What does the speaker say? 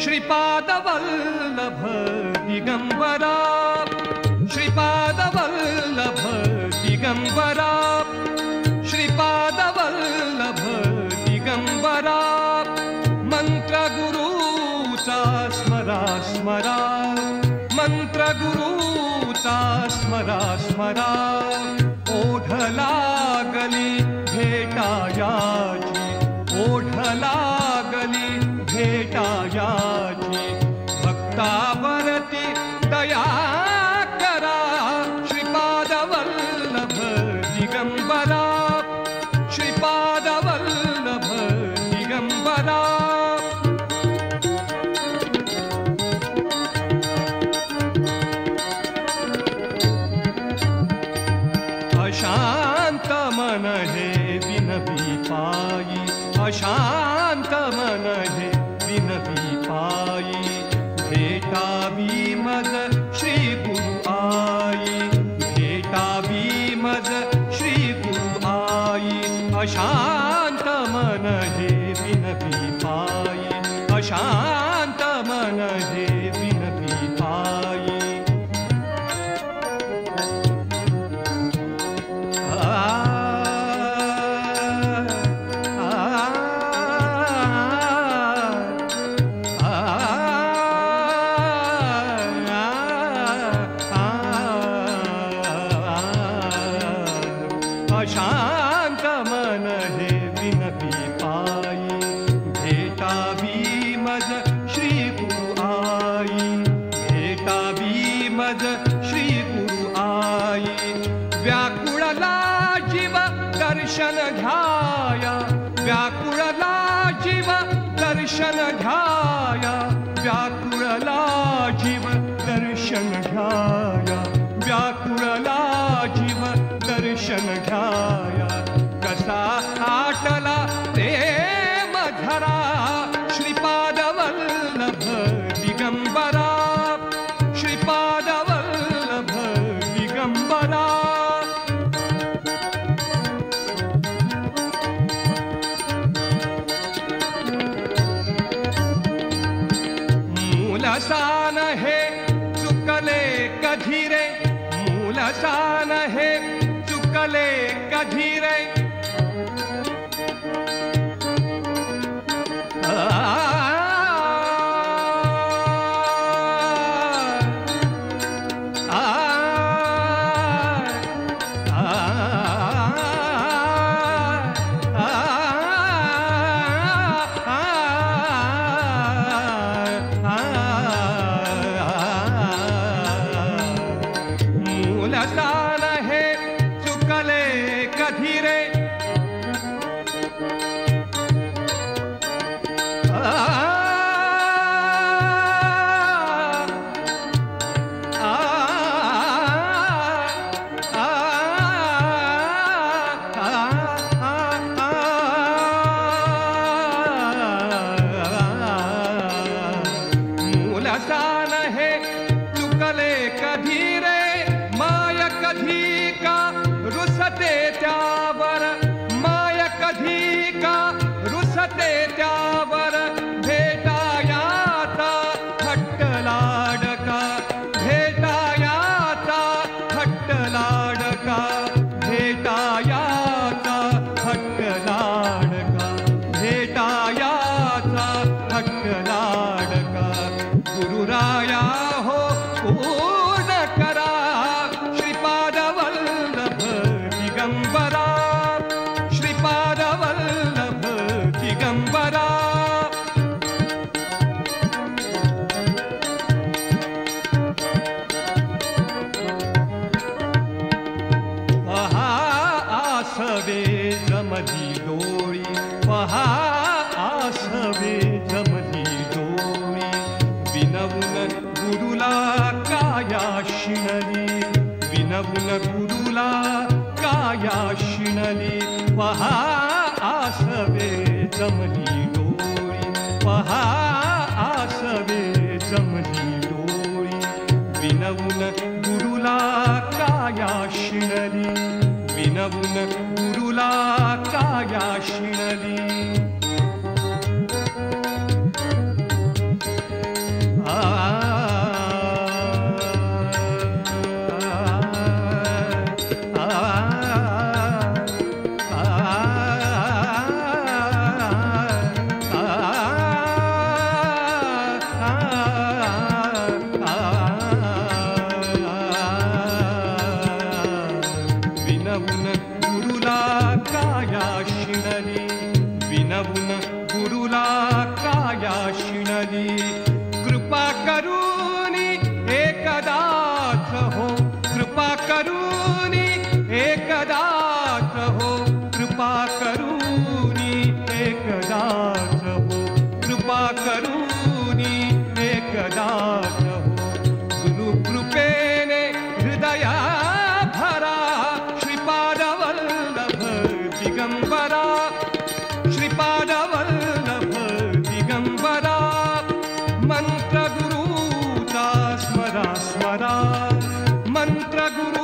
श्रीपादवल्लभ दिगंबरा, श्रीपादवल्लभ दिगंबरा, श्रीपादवल्लभ दिगंबरा, मंत्रगुरूचा स्मरा स्मरा, मंत्रगुरूचा स्मरा स्मरा, ओढ लागली भेटायाची, ओढ लागली भेटायाची, भक्तावरती दया करा, श्रीपादवल्लभ दिगंबरा, श्रीपादवल्लभ दिगंबरा. अशांत मन हे विनवी पायी, अशांत मन हे विनवी पायी, भेटावी मज श्री गुरु आई, भेटावी मज श्री गुरु आई. अशांत मन हे विनवी पायी, अशांत मन हे विनवी पायी. अशांत मन हे विनवी पायी, भेटावी मज श्री गुरु आई, भेटावी मज श्री गुरु आई. व्याकुळला जीव दर्शन घ्याया, व्याकुळला जीव दर्शन घ्याया, व्याकुळला जीव दर्शन घ्याया, व्याकुळला जीव दर्शन घ्याया. कसा आटला प्रेम धरा, श्रीपादवल्लभ दिगंबरा, श्रीपादवल्लभ दिगंबरा. मूलसान हे चुकले कधी रे, मूलसान हे चुकले कधी रे. मूलसान हे चुकले कधी रे. मूलसान हे चुकले कधी रे, माय कधी का रुसते त्यावर, माय कधी का रुसते त्यावर. भेटायाचा हट्ट लाडका, भेटायाचा हट्ट लाडका, भेटायाचा हट्ट लाडका, भेटायाचा हट्ट लाडका. गुरुराया हो पूर्ण करा, श्रीपादवल्लभ दिगंबरा, श्रीपादवल्लभ दिगंबरा. पहा आसवे जमली डोळी, पहा आसवे जमली डोळी. विनवून गुरुला काया शिणली, विनवून गुरुला काया शिणली. पहा आसवे जमली डोळी, पहा आसवे जमली डोळी. विनवून गुरुला काया शिणली, विनवून गुरुला काया शिणली. श्रीपादवल्लभ दिगंबरा, मंत्र गुरुचा स्मरा स्मरा, मंत्र गुरु